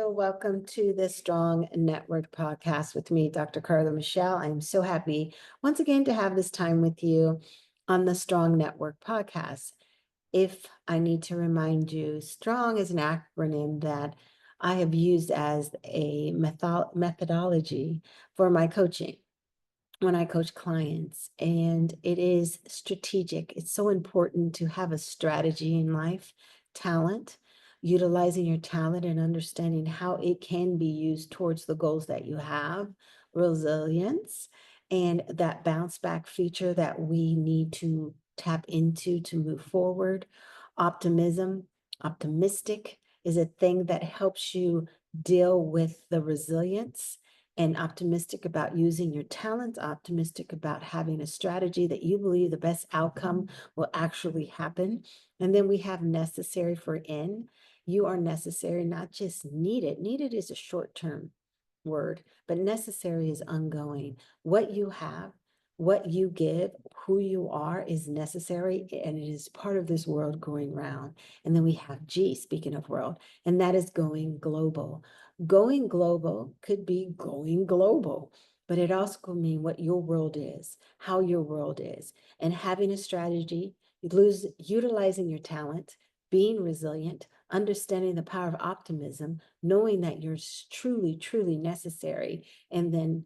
you. Welcome to the Strong Network podcast with me, Dr. Carla Michelle. I am so happy once again to have this time with you on the Strong Network podcast. If I need to remind you, STRONG is an acronym that I have used as a methodology for my coaching when I coach clients, and it is strategic. It's so important to have a strategy in life, talent, utilizing your talent and understanding how it can be used towards the goals that you have, resilience, and that bounce back feature that we need to tap into to move forward. Optimistic is a thing that helps you deal with the resilience, and optimistic about using your talents, optimistic about having a strategy that you believe the best outcome will actually happen. And then we have necessary for N. You are necessary, not just needed. Needed is a short-term word, but necessary is ongoing. What you have, what you give, who you are is necessary, and it is part of this world going round. And then we have G, speaking of world, and that is going global. Going global could be going global, but it also could mean what your world is, how your world is, and having a strategy, utilizing your talent, being resilient, understanding the power of optimism, knowing that you're truly, truly necessary, and then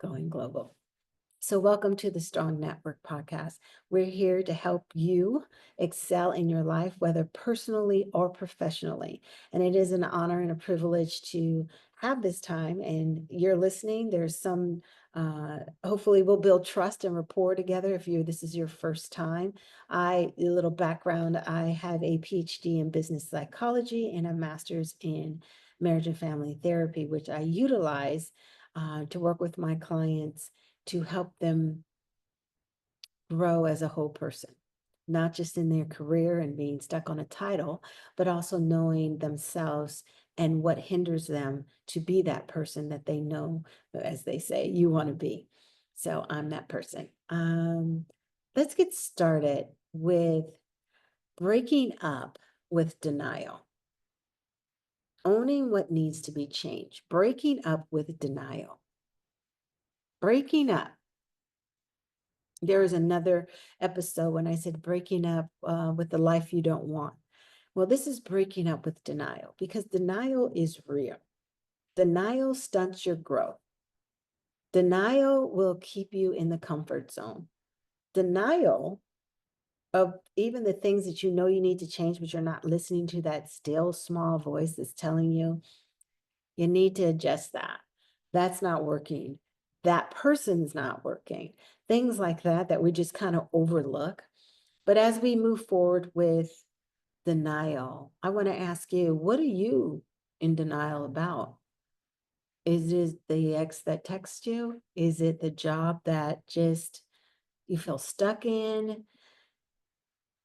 going global. So welcome to the Strong Network podcast. We're here to help you excel in your life, whether personally or professionally. And it is an honor and a privilege to have this time. And you're listening. There's some, hopefully we'll build trust and rapport together if this is your first time. A little background, I have a PhD in business psychology and a master's in marriage and family therapy, which I utilize to work with my clients to help them grow as a whole person, not just in their career and being stuck on a title, but also knowing themselves and what hinders them to be that person that they know, as they say, you want to be. So I'm that person. Let's get started with breaking up with denial. Owning what needs to be changed. Breaking up with denial. Breaking up. There was another episode when I said breaking up with the life you don't want. Well, this is breaking up with denial, because denial is real. Denial stunts your growth. Denial will keep you in the comfort zone. Denial of even the things that you know you need to change, but you're not listening to that still small voice that's telling you, you need to adjust that. That's not working. That person's not working. Things like that, that we just kind of overlook. But as we move forward with denial, I want to ask you, what are you in denial about? Is it the ex that texts you? Is it the job that just you feel stuck in?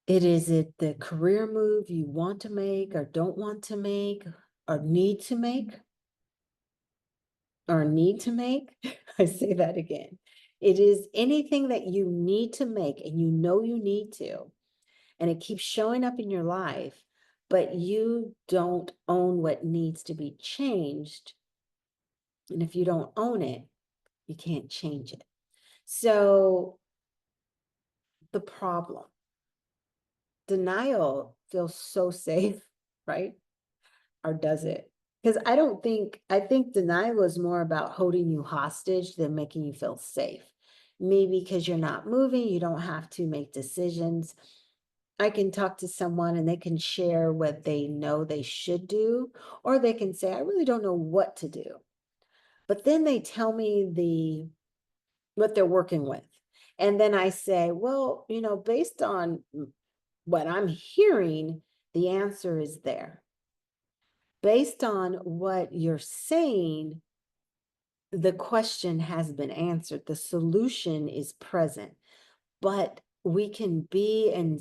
Is it the career move you want to make or don't want to make or need to make? Or need to make? I say that again. It is anything that you need to make and you know you need to, and it keeps showing up in your life, but you don't own what needs to be changed. And if you don't own it, you can't change it. So the problem, denial feels so safe, right? Or does it? Because I think denial is more about holding you hostage than making you feel safe. Maybe because you're not moving, you don't have to make decisions. I can talk to someone and they can share what they know they should do, or they can say, I really don't know what to do. But then they tell me what they're working with. And then I say, well, based on what I'm hearing, the answer is there. Based on what you're saying, the question has been answered. The solution is present. But we can be in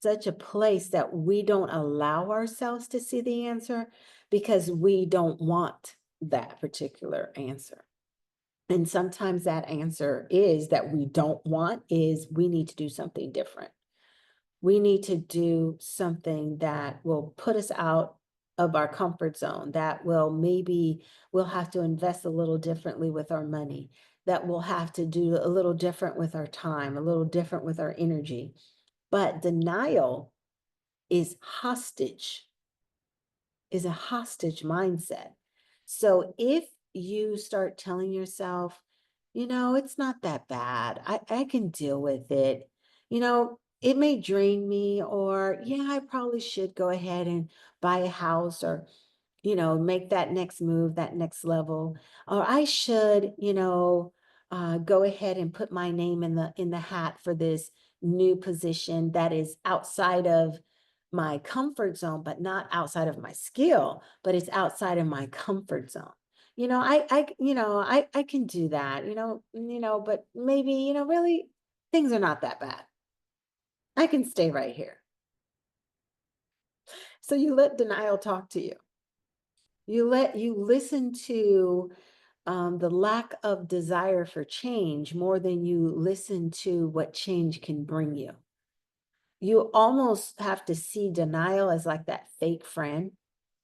such a place that we don't allow ourselves to see the answer because we don't want that particular answer. And sometimes that answer is that we don't want is we need to do something different. We need to do something that will put us out of our comfort zone, that will maybe we'll have to invest a little differently with our money, that we'll have to do a little different with our time, a little different with our energy. But denial is hostage, is a hostage mindset. So if you start telling yourself, it's not that bad, I can deal with it, it may drain me, or yeah, I probably should go ahead and buy a house, or make that next move, that next level, or I should, go ahead and put my name in the hat for this new position that is outside of my comfort zone, but not outside of my skill, but it's outside of my comfort zone. I can do that, but maybe, really things are not that bad. I can stay right here. So you let denial talk to you. You listen to the lack of desire for change more than you listen to what change can bring you. You almost have to see denial as like that fake friend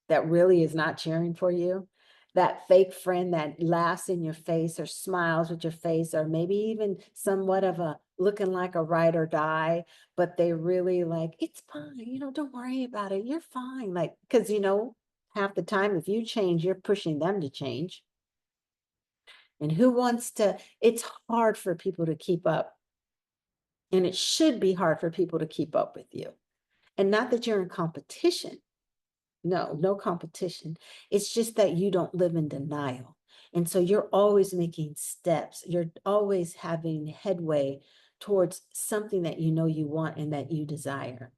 that really is not cheering for you, that fake friend that laughs in your face or smiles with your face, or maybe even somewhat of a looking like a ride or die, but they really like, it's fine, don't worry about it, you're fine. Like, because half the time, if you change, you're pushing them to change. And who wants to, it's hard for people to keep up. And it should be hard for people to keep up with you. And not that you're in competition. No, no competition. It's just that you don't live in denial. And so you're always making steps. You're always having headway towards something that you want and that you desire.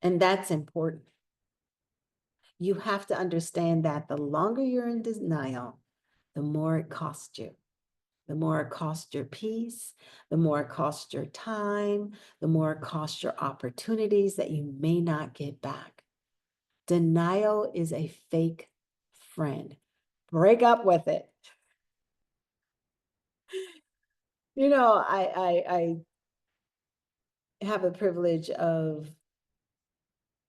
And that's important. You have to understand that the longer you're in denial, the more it costs you. The more it costs your peace, the more it costs your time, the more it costs your opportunities that you may not get back. Denial is a fake friend. Break up with it. I have a privilege of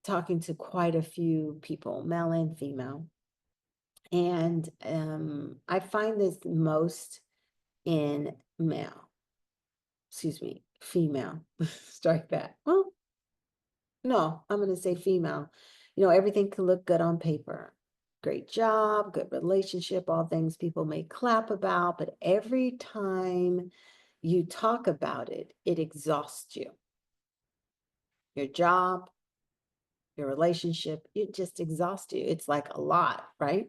talking to quite a few people, male and female. And I find this most in female. Strike that. Well, no, I'm going to say female. Everything can look good on paper. Great job, good relationship, all things people may clap about, but every time you talk about it, it exhausts you. Your job, your relationship, it just exhausts you. It's like a lot, right?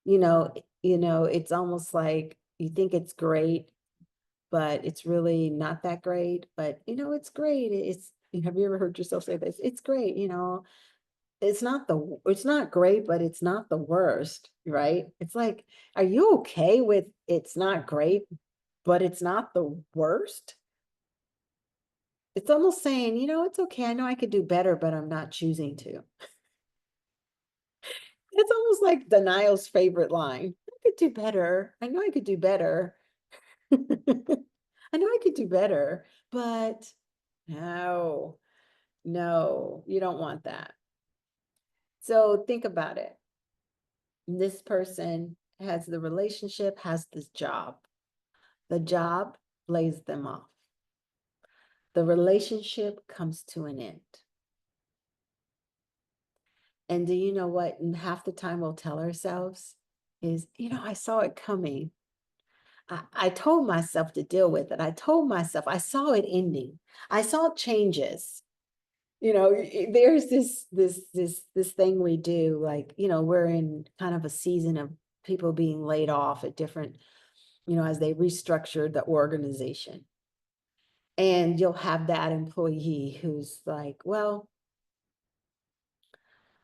It's almost like you think it's great, but it's really not that great. But it's great. Have you ever heard yourself say this? It's great, it's not great, but it's not the worst, right? It's like, are you okay with it's not great, but it's not the worst? It's almost saying, it's okay. I know I could do better, but I'm not choosing to. It's almost like denial's favorite line. I could do better. I know I could do better. I know I could do better, but no, you don't want that. So think about it. This person has the relationship, has this job. The job lays them off. The relationship comes to an end. And do you know what? And half the time we'll tell ourselves is, I saw it coming. I told myself to deal with it. I told myself, I saw it ending. I saw changes. There's this thing we do, like, we're in kind of a season of people being laid off at different, as they restructure the organization. And you'll have that employee who's like, well,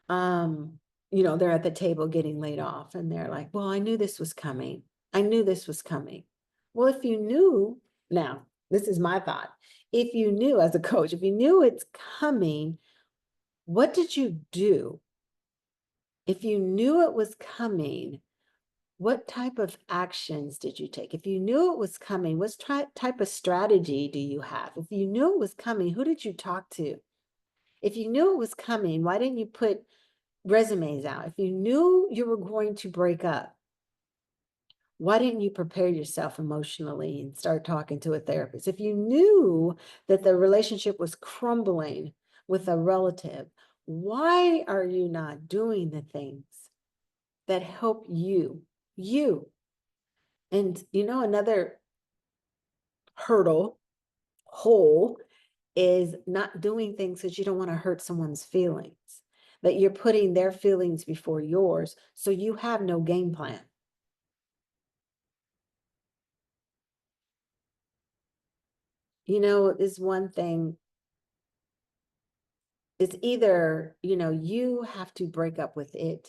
they're at the table getting laid off, and they're like, well, I knew this was coming. I knew this was coming. Well, if you knew, now, this is my thought. If you knew as a coach, if you knew it's coming, what did you do? If you knew it was coming, what type of actions did you take? If you knew it was coming, what type of strategy do you have? If you knew it was coming, who did you talk to? If you knew it was coming, why didn't you put resumes out? If you knew you were going to break up, why didn't you prepare yourself emotionally and start talking to a therapist? If you knew that the relationship was crumbling with a relative, why are you not doing the things that help you? And another hole is not doing things because you don't want to hurt someone's feelings, that you're putting their feelings before yours, so you have no game plan. Is one thing, it's either, you have to break up with it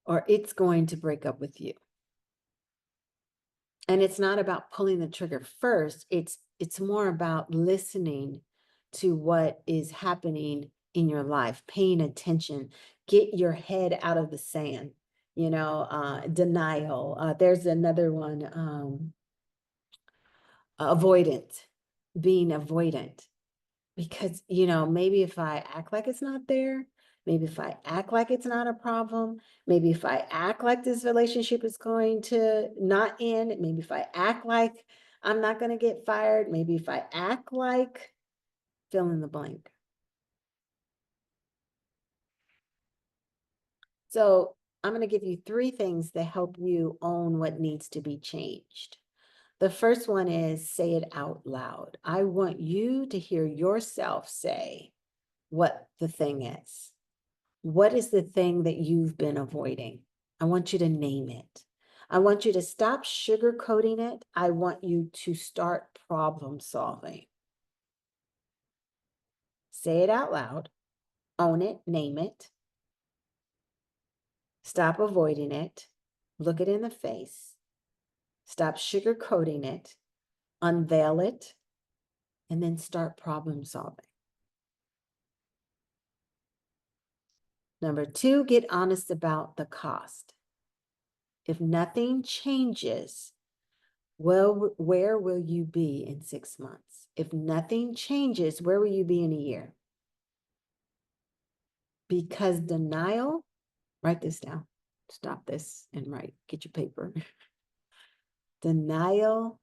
or it's going to break up with you. And it's not about pulling the trigger first. It's more about listening to what is happening in your life, paying attention, get your head out of the sand, denial. There's another one, avoidant, being avoidant. Because, maybe if I act like it's not there, maybe if I act like it's not a problem, maybe if I act like this relationship is going to not end, maybe if I act like I'm not going to get fired, maybe if I act like fill in the blank. So I'm going to give you 3 things that help you own what needs to be changed. The first one is say it out loud. I want you to hear yourself say what the thing is. What is the thing that you've been avoiding? I want you to name it. I want you to stop sugarcoating it. I want you to start problem solving. Say it out loud, own it, name it. Stop avoiding it. Look it in the face. Stop sugarcoating it. Unveil it. And then start problem solving. Number 2, get honest about the cost. If nothing changes, well, where will you be in 6 months? If nothing changes, where will you be in a year? Because denial, write this down. Stop this and write, get your paper. Denial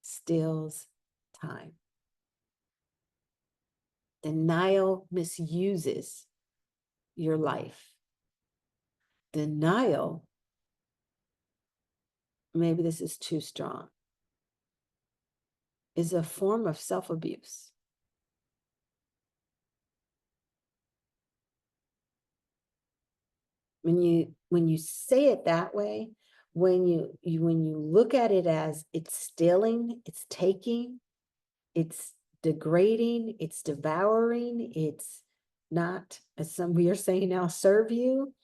steals time. Denial misuses your life. Denial, maybe this is too strong, is a form of self-abuse. When you say it that way, when you look at it as it's stealing, it's taking, it's degrading, it's devouring, it's not, as some we are saying now, serve you.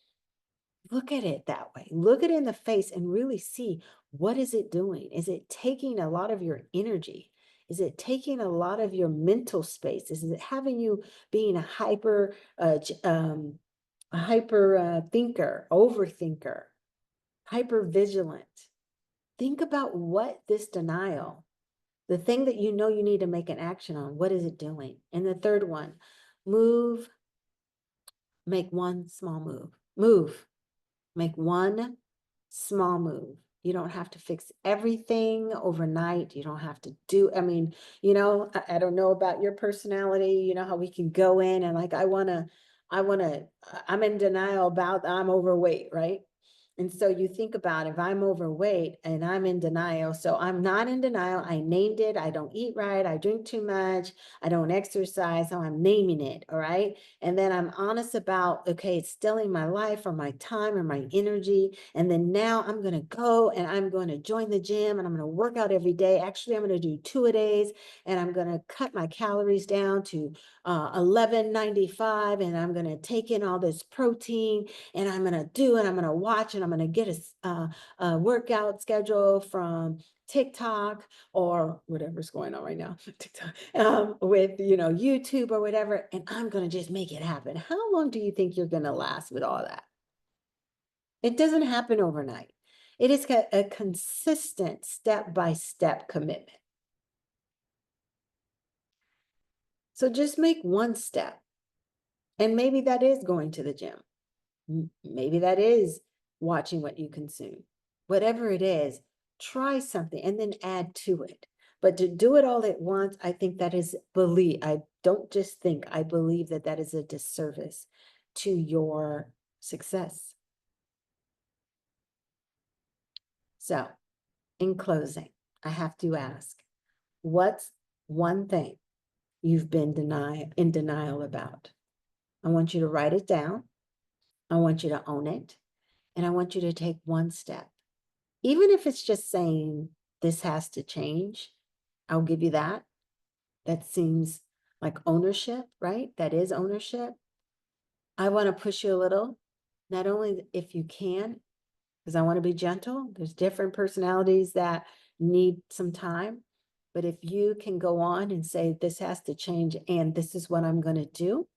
Look at it that way. Look it in the face and really see, what is it doing? Is it taking a lot of your energy? Is it taking a lot of your mental space? Is it having you being a hyper thinker, overthinker, hyper vigilant? Think about what this denial, the thing that you need to make an action on, what is it doing? And the third one, make one small move, make one small move. You don't have to fix everything overnight. You don't have to do, I mean, I don't know about your personality, how we can go in and like, I'm in denial about I'm overweight, right? And so you think about if I'm overweight and I'm in denial. So I'm not in denial. I named it. I don't eat right. I drink too much. I don't exercise. So I'm naming it. All right. And then I'm honest about, okay, it's stealing my life or my time or my energy. And then now I'm going to go and I'm going to join the gym and I'm going to work out every day. Actually, I'm going to do 2-a-days and I'm going to cut my calories down to 1195. And I'm going to take in all this protein and I'm going to do it. I'm going to watch and I'm going to get a workout schedule from TikTok or whatever's going on right now, TikTok, with, YouTube or whatever. And I'm going to just make it happen. How long do you think you're going to last with all that? It doesn't happen overnight. It is a consistent step-by-step commitment. So just make one step. And maybe that is going to the gym. Maybe that is watching what you consume. Whatever it is, try something and then add to it. But to do it all at once, I think that is I don't just think, I believe that that is a disservice to your success. So, in closing, I have to ask, what's one thing you've been in denial about? I want you to write it down. I want you to own it. And I want you to take one step. Even if it's just saying, this has to change, I'll give you that. That seems like ownership, right? That is ownership. I want to push you a little, not only if you can, because I want to be gentle. There's different personalities that need some time. But if you can go on and say, this has to change, and this is what I'm going to do.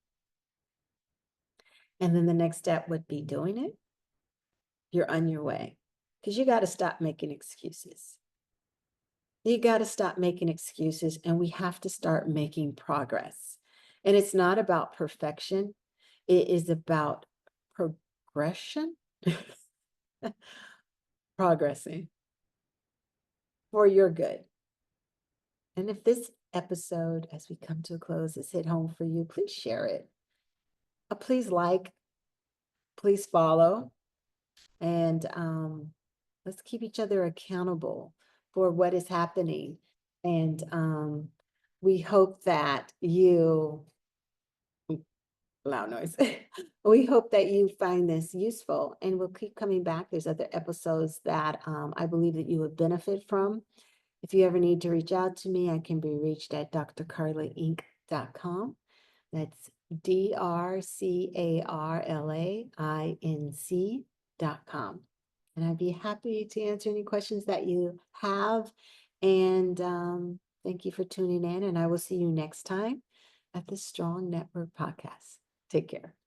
And then the next step would be doing it. You're on your way, because you got to stop making excuses. You got to stop making excuses, and we have to start making progress. And it's not about perfection. It is about progression, progressing for your good. And if this episode, as we come to a close, has hit home for you, please share it. Please like, please follow, and let's keep each other accountable for what is happening. And we hope that you, loud noise, we hope that you find this useful, and we'll keep coming back. There's other episodes that I believe that you would benefit from. If you ever need to reach out to me, I can be reached at drcarlainc.com. That's drcarlainc.com. And I'd be happy to answer any questions that you have. And thank you for tuning in. And I will see you next time at the Strong Network Podcast. Take care.